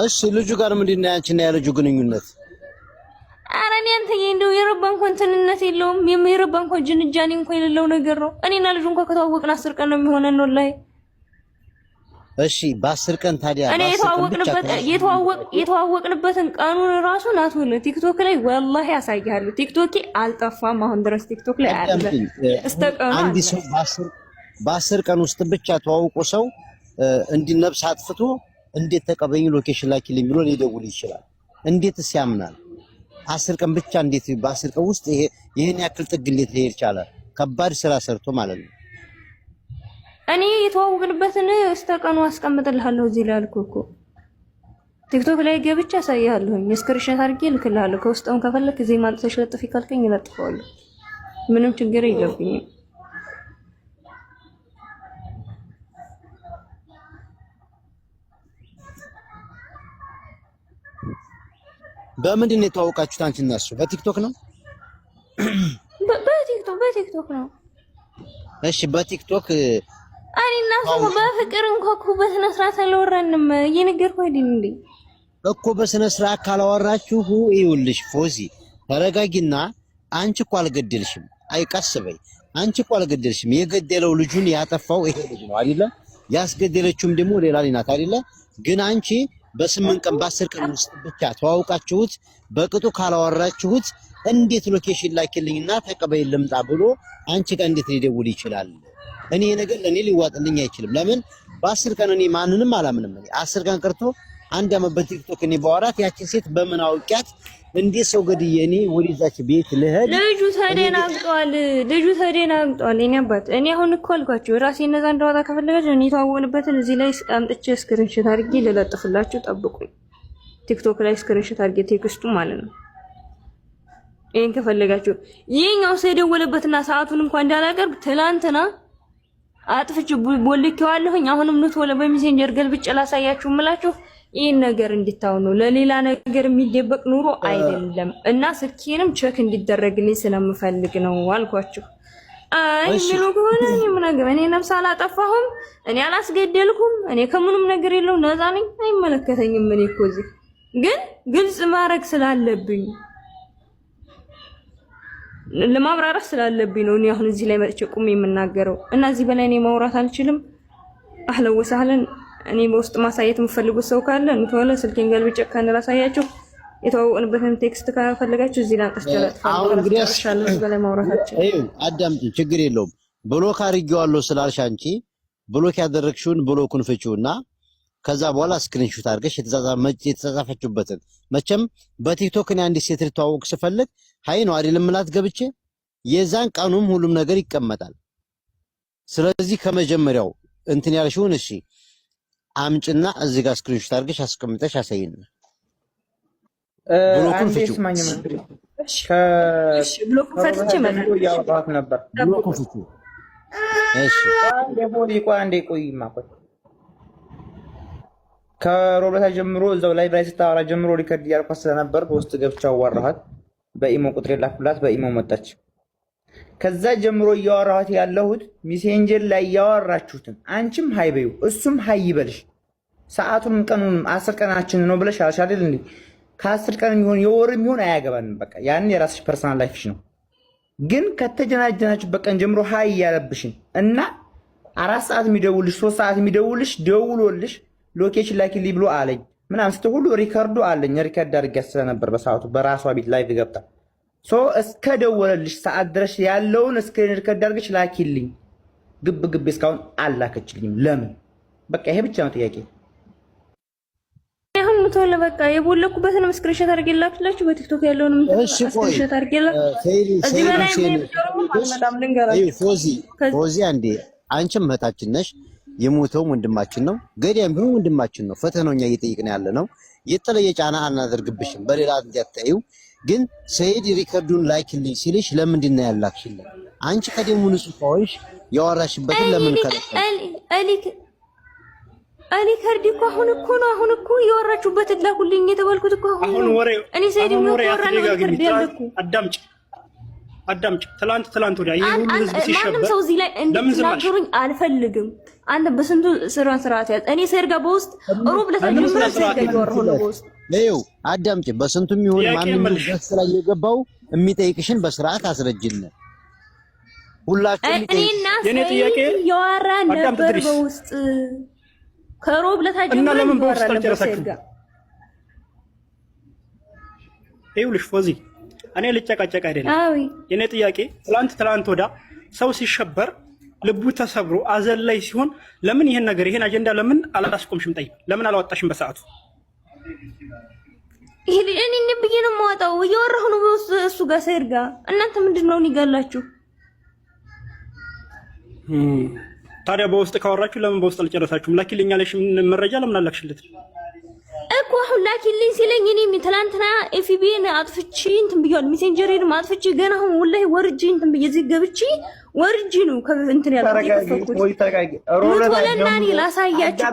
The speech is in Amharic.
እሺ ልጁ ጋር ምንድነው ያንቺና ያልጁ ግንኙነት? ኧረ እኔ አንተ እንደው የረባ እንኳን ትንነት የለውም የረባ እንኳን ጅንጃኔ እንኳን የሌለው ነገር ነው። እኔና ልጁ እንኳን ከተዋወቅን 10 ቀን ነው የሚሆነን ነው ላይ። እሺ በ10 ቀን ታዲያ እኔ የተዋወቅንበትን ቀኑን ራሱ ናቱን ቲክቶክ ላይ ወላሂ ያሳያለሁ። ቲክቶክ አልጠፋም አሁን ድረስ ቲክቶክ ላይ አለ። እስተቀኑ አንድ ሰው በ10 ቀን ውስጥ ብቻ ተዋውቆ ሰው እንዲነብስ አጥፍቶ እንዴት ተቀበኝ ሎኬሽን ላኪልኝ ብሎ ሊደውል ይችላል? እንዴትስ ያምናል? 10 ቀን ብቻ እንዴት በ10 ቀን ውስጥ ይሄን ያክል ጥግ እንዴት ሊሄድ ይችላል? ከባድ ስራ ሰርቶ ማለት ነው። እኔ የተዋወቅንበትን እስተቀኑ አስቀምጥልሃለሁ እዚህ ላይ አልኩህ እኮ ቲክቶክ ላይ ገብቼ አሳያለሁኝ። ስክሪንሾት አድርጌ እልክልሃለሁ። ከውስጥም ከፈለክ እዚህ ማጥተሽ ለጥፊ ካልከኝ እለጥፈዋለሁ። ምንም ችግር የለብኝም። በምንድን ነው የተዋወቃችሁት አንቺ እና እሱ? በቲክቶክ ነው? በቲክቶክ ነው። እሺ በቲክቶክ እኔ እና እሱ በፍቅር እንኳን እኮ በስነ ስርዓት አላወራንም። እየነገርኩህ አይደል እንዴ እኮ በስነ ስርዓት ካላወራችሁ ይኸውልሽ ፎዚ ተረጋጊና። አንቺ እኮ አልገደልሽም። ቀስ በይ። አንቺ እኮ አልገደልሽም። የገደለው ልጁን ያጠፋው ይሄ ልጅ ነው አይደለ? ያስገደለችውም ደግሞ ሌላ ልጅ ናት አይደለ? ግን አንቺ በ8 ቀን በ10 ቀን ውስጥ ብቻ ተዋውቃችሁት በቅጡ ካላወራችሁት እንዴት ሎኬሽን ላኪልኝና ተቀበይ ልምጣ ብሎ አንቺ ጋር እንዴት ሊደውል ይችላል? እኔ ነገር ለኔ ሊዋጥልኝ አይችልም። ለምን በ10 ቀን እኔ ማንንም አላምንም። እኔ 10 ቀን ቀርቶ አንድ አመት በቲክቶክ እኔ ባወራት ያቺን ሴት በምን አውቂያት እንዴት ሰው ገድዬ እኔ ወዲዛች ቤት ልሄድ? ልጁ ተደናግጧል። እኔ አባት እኔ አሁን እኮ አልኳችሁ ራሴ እነዛ እንደዋታ ከፈለጋችሁ እኔ የተዋወቅንበትን እዚህ ላይ አምጥቼ ስክሪንሾት አድርጌ ልለጥፍላችሁ። ጠብቁኝ። ቲክቶክ ላይ ስክሪንሾት አድርጌ ቴክስቱ ማለት ነው። ይሄን ከፈለጋችሁ ይሄኛው ሰው የደወለበትና ሰዓቱን እንኳን እንዳላቀርብ ትላንትና አጥፍቼ ቦልኬዋለሁኝ። አሁንም ነው ወለ በሜሴንጀር ገልብጬ ላሳያችሁ እምላችሁ ይሄን ነገር እንድታው ነው። ለሌላ ነገር የሚደበቅ ኑሮ አይደለም። እና ስልኬንም ቼክ እንዲደረግልኝ ስለምፈልግ ነው አልኳችሁ። አይ ምኑ ከሆነ እኔ ነፍስ አላጠፋሁም፣ እኔ አላስገደልኩም፣ እኔ ከምንም ነገር የለው ነፃ ነኝ፣ አይመለከተኝም። እኔ እኮ እዚህ ግን ግልጽ ማድረግ ስላለብኝ ለማብራራት ስላለብኝ ነው እኔ አሁን እዚህ ላይ መጥቼ ቁም የምናገረው። እና እዚህ በላይ እኔ ማውራት አልችልም። አህለን ወሰህለን። እኔ በውስጥ ማሳየት የምፈልጉት ሰው ካለ እንተወለ ስልኬን ገልብጬ ካንራሳያችሁ የተዋወቅንበትን ቴክስት ካፈለጋችሁ እዚህ ላይ አስቀምጣለሁ። አሁን እንግዲህ እዚህ በላይ ማውራት አልችልም። አዳምጪ፣ ችግር የለውም። ብሎክ አድርጌዋለሁ ስላልሽ አንቺ ብሎክ ያደረግሽውን ብሎኩን ፍቺውና ከዛ በኋላ ስክሪንሾት አድርገሽ የተጻጻፈችበትን መቼም በቲክቶክ እኔ አንዲት ሴት ልተዋወቅ ስፈልግ ሃይ ነው አይደለም ማለት ገብቼ የዛን ቀኑም ሁሉም ነገር ይቀመጣል። ስለዚህ ከመጀመሪያው እንትን ያልሽውን እሺ አምጭና እዚህ ጋር ስክሪንሾት አድርገሽ አስቀምጠሽ አሳይና ብሎኩን ፍቺው። እሺ ብሎኩን ፈትቼ ማለት ያወጣት ነበር። ብሎኩን ፍቺው። እሺ አንዴ ቆይማ ቆይ ከሮበታ ጀምሮ እዛው ላይ ብራይ ስታወራ ጀምሮ ሪከርድ ያርኳት ስለነበር በውስጥ ገብቻ አዋራኋት። በኢሞ ቁጥር ላኩላት፣ በኢሞ መጣች። ከዛ ጀምሮ እያወራኋት ያለሁት ሜሴንጀር ላይ ያወራችሁትን አንቺም ሃይ በዩ እሱም ሃይ ይበልሽ። ሰዓቱንም ቀኑንም 10 ቀናችን ነው ብለሽ አልሽ አይደል እንዴ? ከ10 ቀን የሚሆን የወርም ይሆን አያገባንም። በቃ ያን የራስሽ ፐርሰናል ላይፍሽ ነው። ግን ከተጀናጀናችሁበት ቀን ጀምሮ ሃይ ያለብሽን እና 4 ሰዓት የሚደውልሽ 3 ሰዓት የሚደውልሽ ደውሎልሽ ሎኬሽን ላኪልኝ ብሎ አለኝ ምናምን ስትል ሁሉ ሪከርዱ አለኝ። ሪከርድ አድርጌያት ስለነበር በሰዓቱ በራሷ ቤት ላይቭ ገብታ እስከ ደወለልሽ ሰዓት ድረስ ያለውን ስክሪን ሪከርድ አድርገሽ ላኪልኝ። ግብ እስካሁን አላከችልኝም። ለምን? በቃ ይሄ ብቻ ነው ጥያቄ። አሁን ተወለ በቃ የቦለኩበትን ስክሪንሾት አድርጌላችሁ በቲክቶክ ያለውን ስክሪንሾት አድርጌላችሁ እዚህ በላይ በጣም ልንገራችሁ። ፎዚ አንዴ አንቺም እህታችን ነሽ፣ የሞተው ወንድማችን ነው፣ ገዳይም ቢሆን ወንድማችን ነው። ፈተናው እኛ እየጠየቅን ያለ ነው። የተለየ ጫና አናደርግብሽም፣ በሌላ እንዲያታዩ። ግን ሰይድ ሪከርዱን ላይክልኝ ሲልሽ ለምንድን ነው ያላክሽልኝ? አንቺ ከደሙ ንጹህ ከሆንሽ ያወራሽበትን ለምን ከለከለ? ሪከርድ እኮ አሁን እኮ ያወራችሁበት ላኩልኝ የተባልኩት እኮ አሁን እኔ ሰይድ ነው ያወራነው ሪከርድ ያለኩ። አዳምጭ ትላንት ወዲያ ይሄ ሁሉ ህዝብ ሲሸበር ማንም ሰው እዚህ ላይ እንድትናገሩኝ አልፈልግም። አንተ በስንቱ ስርዓት ያዝ። እኔ ሰርጋ በውስጥ ሮብ ለታጅም ሰርጋ ይወራሁ ነው በውስጥ ለዩ አዳምጪ። በስንቱም ይሁን ማንንም ደስ ላይ የገባው የሚጠይቅሽን በስርዓት አስረጅልን። ሁላችንም እኔና ጥያቄ ያወራ ነበር በውስጥ ከሮብ ለታጅም እና ለምን በውስጥ አልጨረሳችሁም? ይኸውልሽ ፎዚ እኔ ልጨቃጨቅ አይደለም። የኔ ጥያቄ ትላንት ወዳ ሰው ሲሸበር ልቡ ተሰብሮ አዘን ላይ ሲሆን ለምን ይሄን አጀንዳ ለምን አላስቆምሽም? ጠይቅ ለምን አላወጣሽም በሰዓቱ? እኔ ነብዬ ነው የማወጣው እያወራሁ ነው በውስጥ እሱ ጋር ሰይድ ጋር። እናንተ ምንድነው ይጋላችሁ? ታዲያ በውስጥ ካወራችሁ ለምን በውስጥ አልጨረሳችሁም? ላኪልኝ አለሽ መረጃ ለምን አላክሽለት እኮ? አሁን ላኪልኝ ሲለኝ እኔ ትላንትና ኤፍቢን አጥፍቼ እንትን ብያለሁ፣ ሜሴንጀሬን አጥፍቼ ገና አሁን ወላሂ ወርጄ እንትን ብዬ እዚህ ገብቼ ወርጄ ነው ከእንትን ያለው። ተረጋጊ ወይ ተረጋጊ። ሮለና እኔ ላሳያችሁ